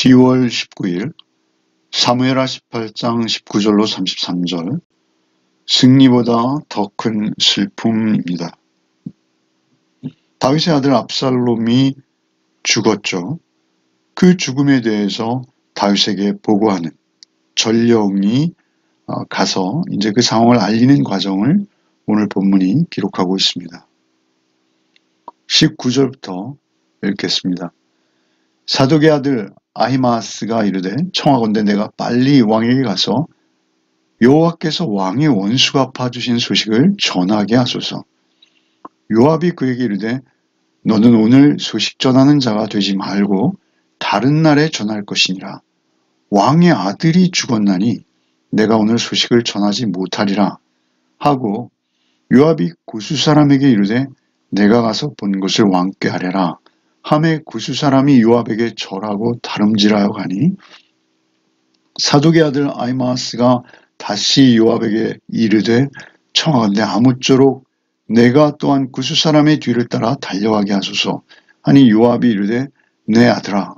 10월 19일 사무엘하 18장 19절로 33절 승리보다 더 큰 슬픔입니다. 다윗의 아들 압살롬이 죽었죠. 그 죽음에 대해서 다윗에게 보고하는 전령이 가서 이제 그 상황을 알리는 과정을 오늘 본문이 기록하고 있습니다. 19절부터 읽겠습니다. 사독의 아들 아히마아스가 이르되 청하건대 내가 빨리 왕에게 가서 여호와께서 왕의 원수 갚아주신 소식을 전하게 하소서. 요압이 그에게 이르되 너는 오늘 소식 전하는 자가 되지 말고 다른 날에 전할 것이니라. 왕의 아들이 죽었나니 내가 오늘 소식을 전하지 못하리라 하고 요압이 구스 사람에게 이르되 내가 가서 본 것을 왕께 하래라. 하매 구스 사람이 요압에게 절하고 다름질하여 가니 사독의 아들 아히마아스가 다시 요압에게 이르되 청하건대 아무쪼록 내가 또한 구스 사람의 뒤를 따라 달려가게 하소서. 하니 요압이 이르되 내 아들아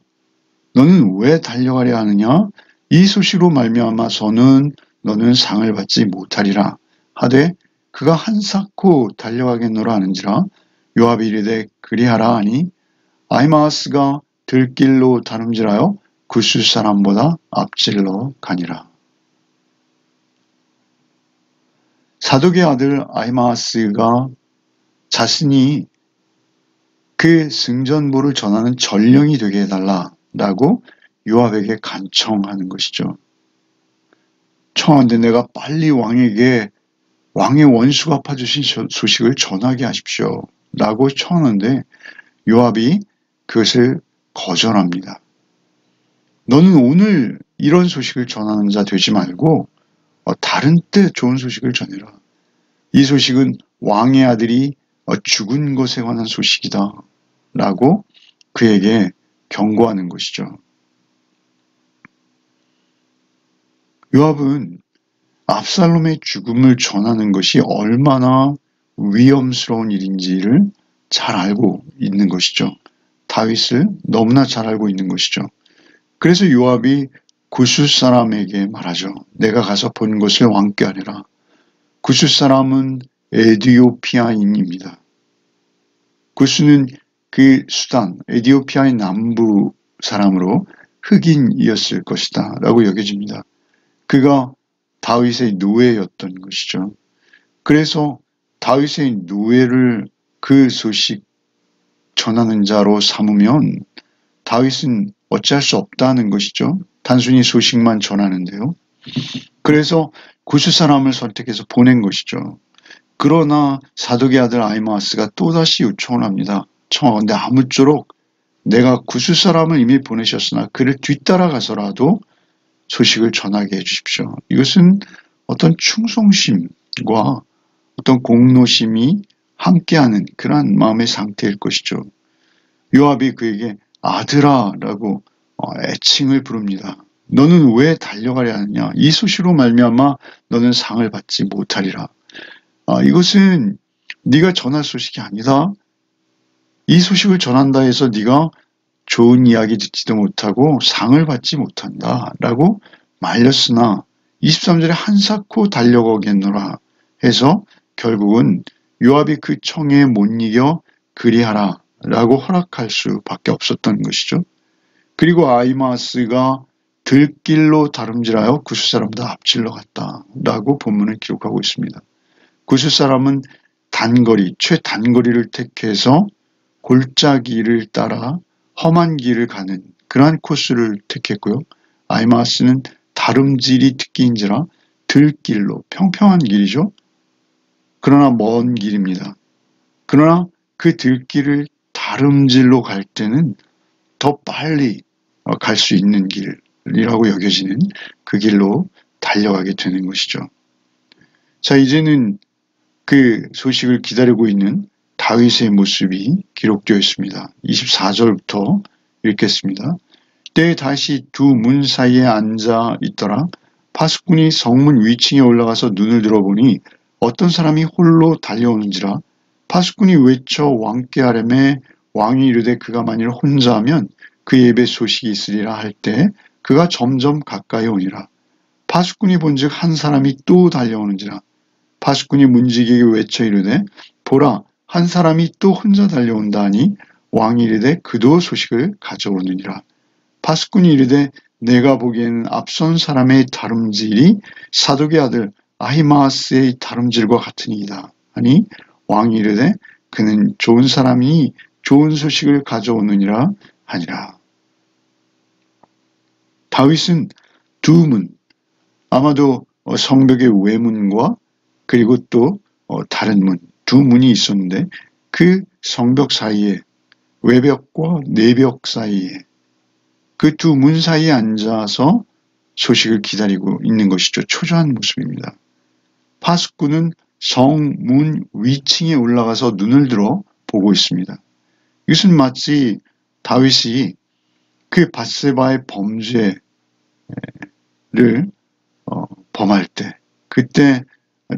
너는 왜 달려가려 하느냐? 이 소식으로 말미암아서는 너는 상을 받지 못하리라 하되 그가 한사코 달려가겠노라 하는지라. 요압이 이르되 그리하라 하니 아히마아스가 들길로 다름질하여 구스 사람보다 앞질러 가니라. 사독의 아들 아히마아스가 자신이 그 승전보를 전하는 전령이 되게 해달라라고 요압에게 간청하는 것이죠. 청하건대 내가 빨리 왕에게 왕의 원수 갚아주신 소식을 전하게 하십시오 라고 청하는데 요압이 그것을 거절합니다. 너는 오늘 이런 소식을 전하는 자 되지 말고 다른 때 좋은 소식을 전해라. 이 소식은 왕의 아들이 죽은 것에 관한 소식이다 라고 그에게 경고하는 것이죠. 요압은 압살롬의 죽음을 전하는 것이 얼마나 위험스러운 일인지를 잘 알고 있는 것이죠. 다윗을 너무나 잘 알고 있는 것이죠. 그래서 요압이 구스 사람에게 말하죠. 내가 가서 본 것을 왕께 하리라. 구스 사람은 에디오피아인입니다. 구스는 그 수단, 에디오피아의 남부 사람으로 흑인이었을 것이다 라고 여겨집니다. 그가 다윗의 노예였던 것이죠. 그래서 다윗의 노예를 그 소식 전하는 자로 삼으면 다윗은 어찌할 수 없다는 것이죠. 단순히 소식만 전하는데요. 그래서 구스 사람을 선택해서 보낸 것이죠. 그러나 사독의 아들 아히마아스가 또다시 요청을 합니다. 청하건대 아무쪼록 내가 구스 사람을 이미 보내셨으나 그를 뒤따라가서라도 소식을 전하게 해주십시오. 이것은 어떤 충성심과 어떤 공로심이 함께하는 그러한 마음의 상태일 것이죠. 요압이 그에게 아들아 라고 애칭을 부릅니다. 너는 왜 달려가려 하느냐? 이 소식으로 말미암아 너는 상을 받지 못하리라. 이것은 네가 전할 소식이 아니다. 이 소식을 전한다 해서 네가 좋은 이야기 듣지도 못하고 상을 받지 못한다 라고 말렸으나 23절에 한사코 달려가겠노라 해서 결국은 요압이 그 청에 못 이겨 그리하라 라고 허락할 수밖에 없었던 것이죠. 그리고 아히마아스가 들길로 다름질하여 구스 사람보다 앞질러 갔다 라고 본문을 기록하고 있습니다. 구스 사람은 단거리, 최단거리를 택해서 골짜기를 따라 험한 길을 가는 그러한 코스를 택했고요. 아히마아스는 다름질이 특기인지라 들길로 평평한 길이죠. 그러나 먼 길입니다. 그러나 그 들길을 다름질로 갈 때는 더 빨리 갈 수 있는 길이라고 여겨지는 그 길로 달려가게 되는 것이죠. 자, 이제는 그 소식을 기다리고 있는 다윗의 모습이 기록되어 있습니다. 24절부터 읽겠습니다. 때에 다시 두 문 사이에 앉아 있더라. 파수꾼이 성문 위층에 올라가서 눈을 들어보니 어떤 사람이 홀로 달려오는지라. 파수꾼이 외쳐 왕께 하려매 왕이 이르되 그가 만일 혼자 하면 그 예배 소식이 있으리라 할 때 그가 점점 가까이 오니라. 파수꾼이 본즉 한 사람이 또 달려오는지라. 파수꾼이 문지기에게 외쳐 이르되 보라 한 사람이 또 혼자 달려온다 하니 왕이 이르되 그도 소식을 가져오느니라. 파수꾼이 이르되 내가 보기에는 앞선 사람의 다름질이 사독의 아들 아히마아스의 다름질과 같으니이다 하니 왕이 이르되 그는 좋은 사람이 좋은 소식을 가져오느니라 하니라. 다윗은 두 문, 아마도 성벽의 외문과 그리고 또 다른 문, 두 문이 있었는데 그 성벽 사이에 외벽과 내벽 사이에 그 두 문 사이에 앉아서 소식을 기다리고 있는 것이죠. 초조한 모습입니다. 파수꾼은 성문 위층에 올라가서 눈을 들어 보고 있습니다. 이것은 마치 다윗이 그 밧세바의 범죄를 범할 때 그때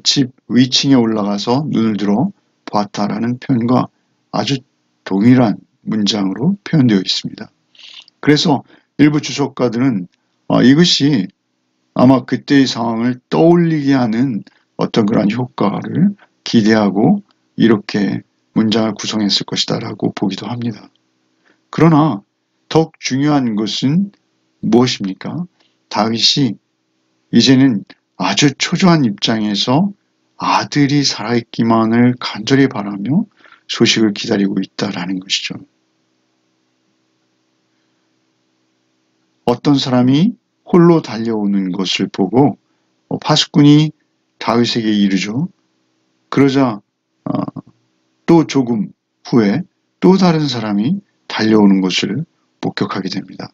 집 위층에 올라가서 눈을 들어 보았다라는 표현과 아주 동일한 문장으로 표현되어 있습니다. 그래서 일부 주석가들은 이것이 아마 그때의 상황을 떠올리게 하는 어떤 그런 효과를 기대하고 이렇게 문장을 구성했을 것이다 라고 보기도 합니다. 그러나 더욱 중요한 것은 무엇입니까? 다윗이 이제는 아주 초조한 입장에서 아들이 살아있기만을 간절히 바라며 소식을 기다리고 있다라는 것이죠. 어떤 사람이 홀로 달려오는 것을 보고 파수꾼이 다윗에게 이르죠. 그러자 또 조금 후에 또 다른 사람이 달려오는 것을 목격하게 됩니다.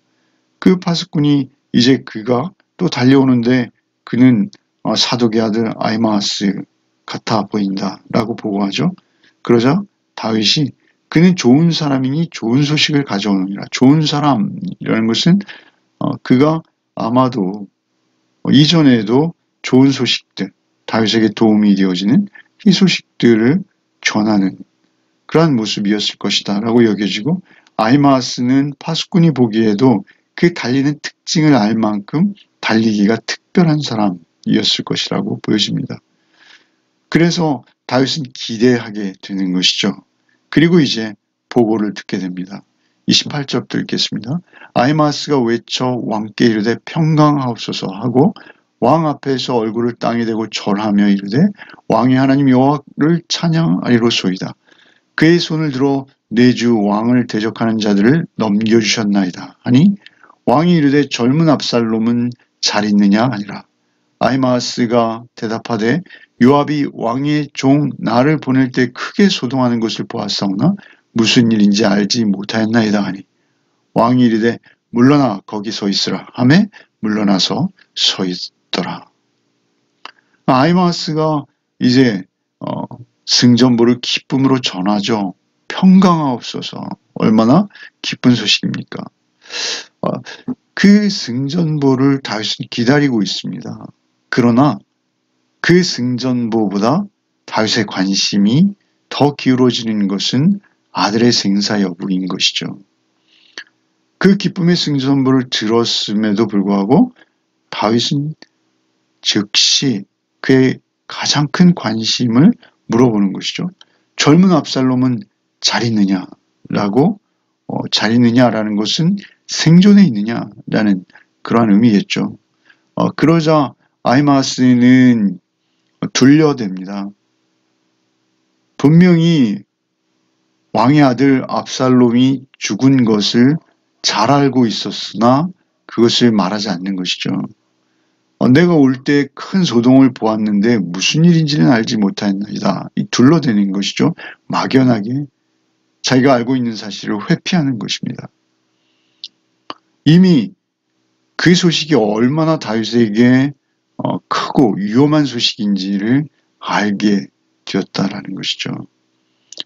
그 파수꾼이 이제 그가 또 달려오는데 그는 사독의 아들 아히마아스 같아 보인다라고 보고하죠. 그러자 다윗이 그는 좋은 사람이니 좋은 소식을 가져오느니라. 좋은 사람이라는 것은 그가 아마도 이전에도 좋은 소식들, 다윗에게 도움이 되어지는 이 소식들을 전하는 그러한 모습이었을 것이다 라고 여겨지고 아히마아스는 파수꾼이 보기에도 그 달리는 특징을 알 만큼 달리기가 특별한 사람이었을 것이라고 보여집니다. 그래서 다윗은 기대하게 되는 것이죠. 그리고 이제 보고를 듣게 됩니다. 28절부터 읽겠습니다. 아히마아스가 외쳐 왕께 이르되 평강하옵소서 하고 왕 앞에서 얼굴을 땅에 대고 절하며 이르되 왕의 하나님 여호와를 찬양하리로소이다. 그의 손을 들어 내 주 왕을 대적하는 자들을 넘겨주셨나이다 하니 왕이 이르되 젊은 압살롬은 잘 있느냐 하니라. 아히마아스가 대답하되 요압이 왕의 종 나를 보낼 때 크게 소동하는 것을 보았사오나 무슨 일인지 알지 못하였나이다 하니 왕이 이르되 물러나 거기 서 있으라 하매 물러나서 서 있더라. 아히마아스가 이제 승전보를 기쁨으로 전하죠. 평강하옵소서. 얼마나 기쁜 소식입니까? 그 승전보를 다윗은 기다리고 있습니다. 그러나 그 승전보보다 다윗의 관심이 더 기울어지는 것은 아들의 생사 여부인 것이죠. 그 기쁨의 승전보를 들었음에도 불구하고 다윗은 즉시 그의 가장 큰 관심을 물어보는 것이죠. 젊은 압살롬은 잘 있느냐라고 잘 있느냐라는 것은 생존해 있느냐라는 그러한 의미겠죠. 그러자 아히마아스는 둘려댑니다. 분명히 왕의 아들 압살롬이 죽은 것을 잘 알고 있었으나 그것을 말하지 않는 것이죠. 내가 올 때 큰 소동을 보았는데 무슨 일인지는 알지 못하였나이다. 둘러대는 것이죠. 막연하게 자기가 알고 있는 사실을 회피하는 것입니다. 이미 그 소식이 얼마나 다윗에게 크고 위험한 소식인지를 알게 되었다라는 것이죠.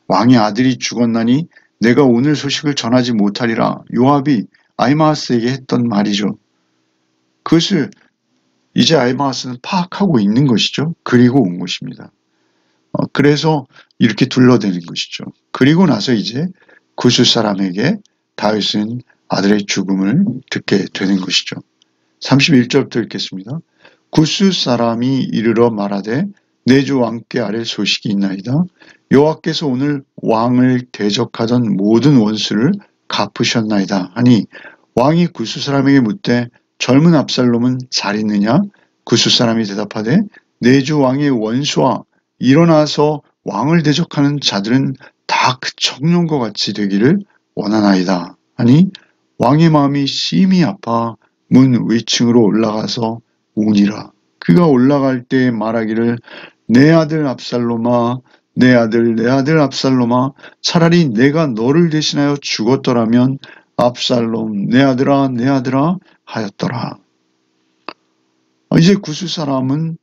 왕의 아들이 죽었나니 내가 오늘 소식을 전하지 못하리라. 요압이 아히마아스에게 했던 말이죠. 그것을 이제 아히마아스는 파악하고 있는 것이죠. 그리고 온 것입니다. 그래서 이렇게 둘러대는 것이죠. 그리고 나서 이제 구스 사람에게 다윗은 아들의 죽음을 듣게 되는 것이죠. 31절부터 읽겠습니다. 구스 사람이 이르러 말하되 내 주 왕께 아랠 소식이 있나이다. 여호와께서 오늘 왕을 대적하던 모든 원수를 갚으셨나이다 하니 왕이 구스 사람에게 묻되 젊은 압살롬은 잘 있느냐? 구스 사람이 대답하되 내 주 왕의 원수와 일어나서 왕을 대적하는 자들은 다 그 청년과 같이 되기를 원하나이다 하니 왕의 마음이 심히 아파 문 위층으로 올라가서 우니라. 그가 올라갈 때 말하기를 내 아들 압살롬아 내 아들 압살롬아 차라리 내가 너를 대신하여 죽었더라면 압살롬 내 아들아 하였더라. 이제 구스 사람은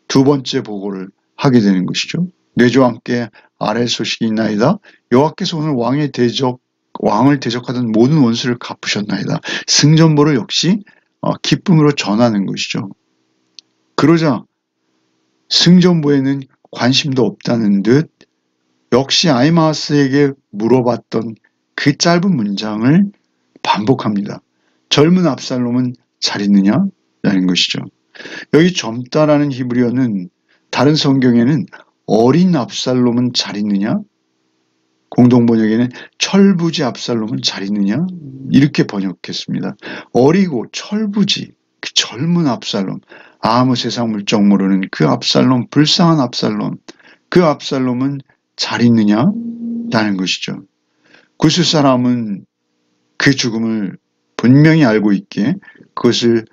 두 번째 보고를 하게 되는 것이죠. 내 주와 함께 아랠 소식이 있나이다. 여호와께서 오늘 왕을 대적하던 모든 원수를 갚으셨나이다. 승전보를 역시 기쁨으로 전하는 것이죠. 그러자 승전보에는 관심도 없다는 듯 역시 아히마아스에게 물어봤던 그 짧은 문장을 반복합니다. 젊은 압살롬은 잘 있느냐? 라는 것이죠. 여기 젊다라는 히브리어는 다른 성경에는 어린 압살롬은 잘 있느냐? 공동번역에는 철부지 압살롬은 잘 있느냐? 이렇게 번역했습니다. 어리고 철부지, 그 젊은 압살롬, 아무 세상 물정 모르는 그 압살롬, 불쌍한 압살롬, 그 압살롬은 잘 있느냐? 라는 것이죠. 구스 사람은 그 죽음을 분명히 알고 있기에 그것을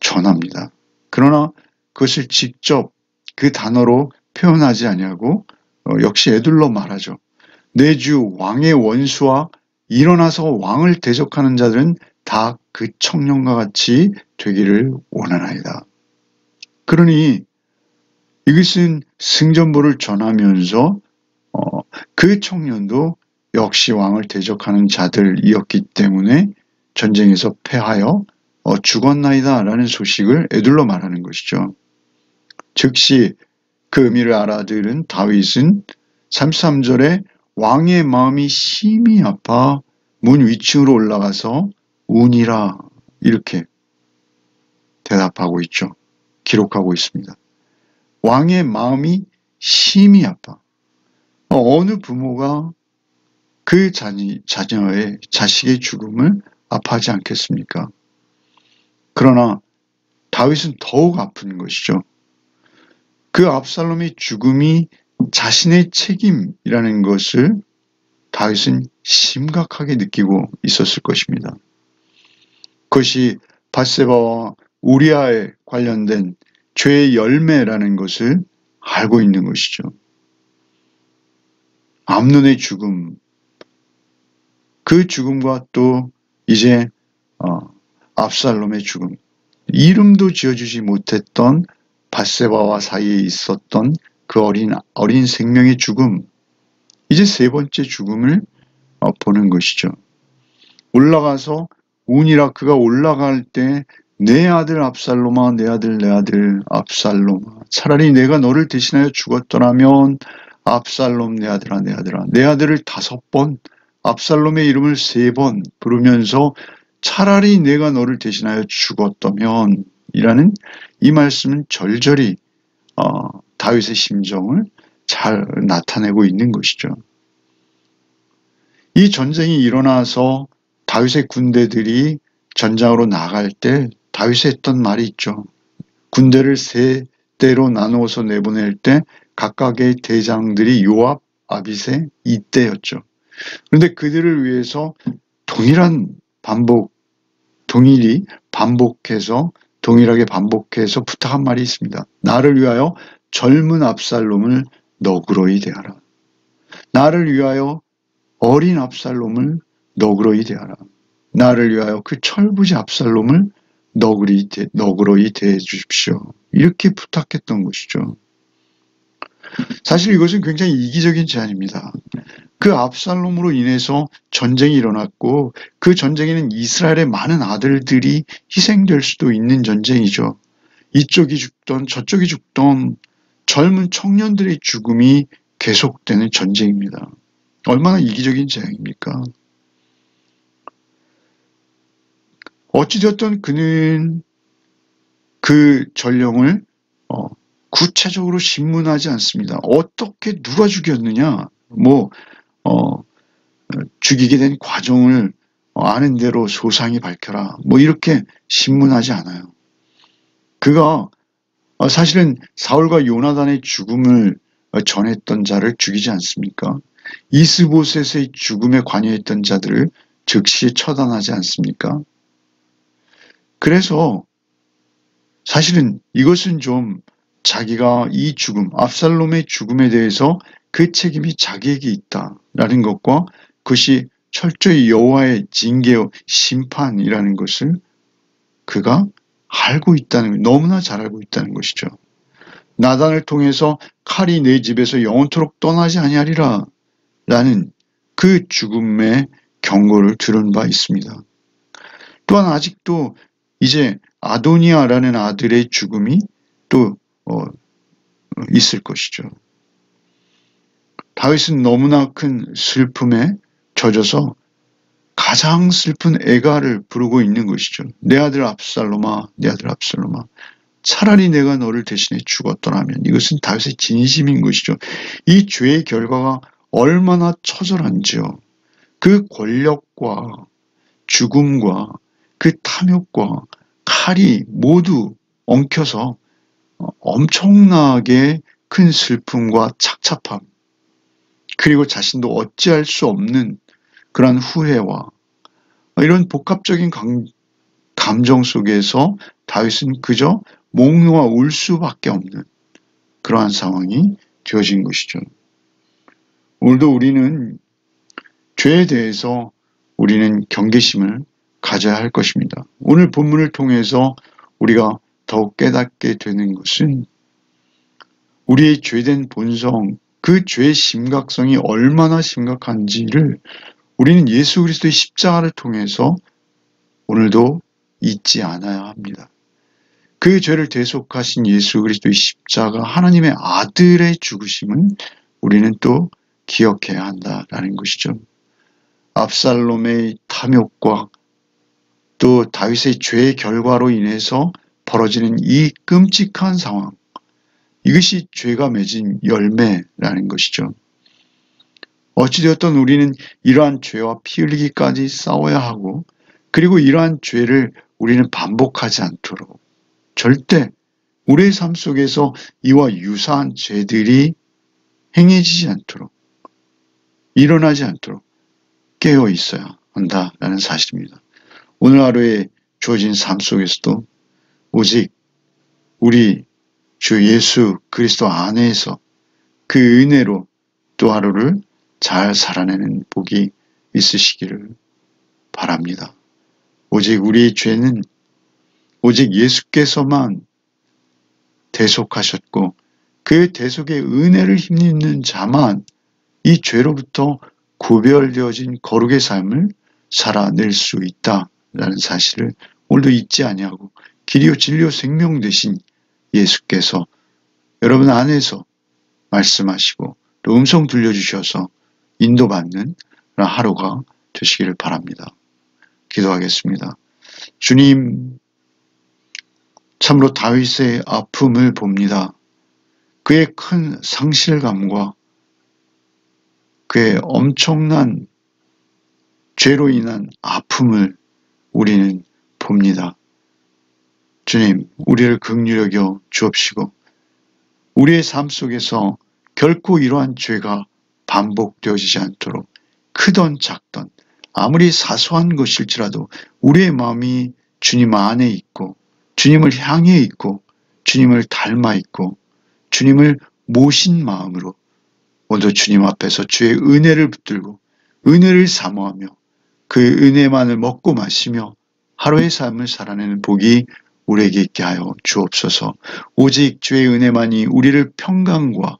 전합니다. 그러나 그것을 직접 그 단어로 표현하지 아니하고 역시 애둘러 말하죠. 내 주 왕의 원수와 일어나서 왕을 대적하는 자들은 다 그 청년과 같이 되기를 원하나이다. 그러니 이것은 승전보를 전하면서 그 청년도 역시 왕을 대적하는 자들이었기 때문에 전쟁에서 패하여 죽었나이다 라는 소식을 애둘러 말하는 것이죠. 즉시 그 의미를 알아들은 다윗은 33절에 왕의 마음이 심히 아파 문 위층으로 올라가서 우니라 이렇게 대답하고 있죠. 기록하고 있습니다. 왕의 마음이 심히 아파. 어느 부모가 그 자녀의 자식의 죽음을 아파하지 않겠습니까? 그러나 다윗은 더욱 아픈 것이죠. 그 압살롬의 죽음이 자신의 책임이라는 것을 다윗은 심각하게 느끼고 있었을 것입니다. 그것이 밧세바와 우리아에 관련된 죄의 열매라는 것을 알고 있는 것이죠. 암논의 죽음, 그 죽음과 또 이제 압살롬의 죽음, 이름도 지어주지 못했던 밧세바와 사이에 있었던 그 어린 생명의 죽음, 이제 세 번째 죽음을 보는 것이죠. 올라가서 운이라 그가 올라갈 때 내 아들 압살롬아 내 아들 압살롬아 차라리 내가 너를 대신하여 죽었더라면 압살롬 내 아들아 내 아들을 5번 압살롬의 이름을 3번 부르면서 차라리 내가 너를 대신하여 죽었다면 이라는 이 말씀은 절절히 다윗의 심정을 잘 나타내고 있는 것이죠. 이 전쟁이 일어나서 다윗의 군대들이 전장으로 나갈 때 다윗이 했던 말이 있죠. 군대를 3대로 나누어서 내보낼 때 각각의 대장들이 요압, 아비새, 이때였죠. 그런데 그들을 위해서 동일하게 반복해서 부탁한 말이 있습니다. 나를 위하여 젊은 압살롬을 너그러이 대하라. 나를 위하여 어린 압살롬을 너그러이 대하라. 나를 위하여 그 철부지 압살롬을 너그러이 대해 주십시오. 이렇게 부탁했던 것이죠. 사실 이것은 굉장히 이기적인 제안입니다. 그 압살롬으로 인해서 전쟁이 일어났고 그 전쟁에는 이스라엘의 많은 아들들이 희생될 수도 있는 전쟁이죠. 이쪽이 죽던 저쪽이 죽던 젊은 청년들의 죽음이 계속되는 전쟁입니다. 얼마나 이기적인 제안입니까? 어찌되었든 그는 그 전령을 구체적으로 신문하지 않습니다. 어떻게 누가 죽였느냐, 죽이게 된 과정을 아는 대로 소상히 밝혀라, 이렇게 신문하지 않아요. 그가 사실은 사울과 요나단의 죽음을 전했던 자를 죽이지 않습니까? 이스보셋의 죽음에 관여했던 자들을 즉시 처단하지 않습니까? 그래서 사실은 이것은 좀 자기가 이 죽음, 압살롬의 죽음에 대해서 그 책임이 자기에게 있다라는 것과 그것이 철저히 여호와의 징계요 심판이라는 것을 그가 알고 있다는, 너무나 잘 알고 있다는 것이죠. 나단을 통해서 칼이 내 집에서 영원토록 떠나지 아니하리라 라는 그 죽음의 경고를 들은 바 있습니다. 또한 아직도 이제 아도니아라는 아들의 죽음이 또 있을 것이죠. 다윗은 너무나 큰 슬픔에 젖어서 가장 슬픈 애가를 부르고 있는 것이죠. 내 아들 압살롬아, 내 아들 압살롬아, 차라리 내가 너를 대신해 죽었더라면. 이것은 다윗의 진심인 것이죠. 이 죄의 결과가 얼마나 처절한지요. 그 권력과 죽음과 그 탐욕과 칼이 모두 엉켜서 엄청나게 큰 슬픔과 착잡함, 그리고 자신도 어찌할 수 없는 그런 후회와 이런 복합적인 감정 속에서 다윗은 그저 목 놓아 울 수밖에 없는 그러한 상황이 되어진 것이죠. 오늘도 우리는 죄에 대해서 우리는 경계심을 가져야 할 것입니다. 오늘 본문을 통해서 우리가 더욱 깨닫게 되는 것은 우리의 죄된 본성, 그 죄의 심각성이 얼마나 심각한지를 우리는 예수 그리스도의 십자가를 통해서 오늘도 잊지 않아야 합니다. 그 죄를 대속하신 예수 그리스도의 십자가, 하나님의 아들의 죽으심을 우리는 또 기억해야 한다라는 것이죠. 압살롬의 탐욕과 또 다윗의 죄의 결과로 인해서 벌어지는 이 끔찍한 상황, 이것이 죄가 맺은 열매라는 것이죠. 어찌되었든 우리는 이러한 죄와 피 흘리기까지 싸워야 하고, 그리고 이러한 죄를 우리는 반복하지 않도록 절대 우리의 삶 속에서 이와 유사한 죄들이 행해지지 않도록, 일어나지 않도록 깨어 있어야 한다라는 사실입니다. 오늘 하루에 주어진 삶 속에서도 오직 우리 주 예수 그리스도 안에서 그 은혜로 또 하루를 잘 살아내는 복이 있으시기를 바랍니다. 오직 우리의 죄는 오직 예수께서만 대속하셨고, 그 대속의 은혜를 힘입는 자만 이 죄로부터 구별되어진 거룩의 삶을 살아낼 수 있다라는 사실을 오늘도 잊지 아니하고, 길이요 진리요 생명 되신 예수께서 여러분 안에서 말씀하시고 또 음성 들려주셔서 인도받는 하루가 되시기를 바랍니다. 기도하겠습니다. 주님, 참으로 다윗의 아픔을 봅니다. 그의 큰 상실감과 그의 엄청난 죄로 인한 아픔을 우리는 봅니다. 주님, 우리를 긍휼히 여겨 주옵시고 우리의 삶 속에서 결코 이러한 죄가 반복되어지지 않도록 크던 작던 아무리 사소한 것일지라도 우리의 마음이 주님 안에 있고 주님을 향해 있고 주님을 닮아 있고 주님을 모신 마음으로 오늘 주님 앞에서 주의 은혜를 붙들고 은혜를 사모하며 그 은혜만을 먹고 마시며 하루의 삶을 살아내는 복이 우리에게 있게 하여 주옵소서. 오직 주의 은혜만이 우리를 평강과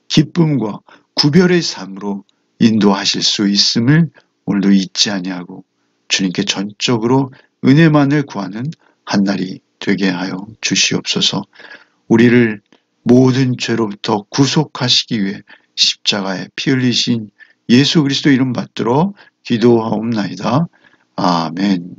기쁨과 구별의 삶으로 인도하실 수 있음을 오늘도 잊지 아니하고 주님께 전적으로 은혜만을 구하는 한날이 되게 하여 주시옵소서. 우리를 모든 죄로부터 구속하시기 위해 십자가에 피 흘리신 예수 그리스도 이름 받들어 기도하옵나이다. 아멘.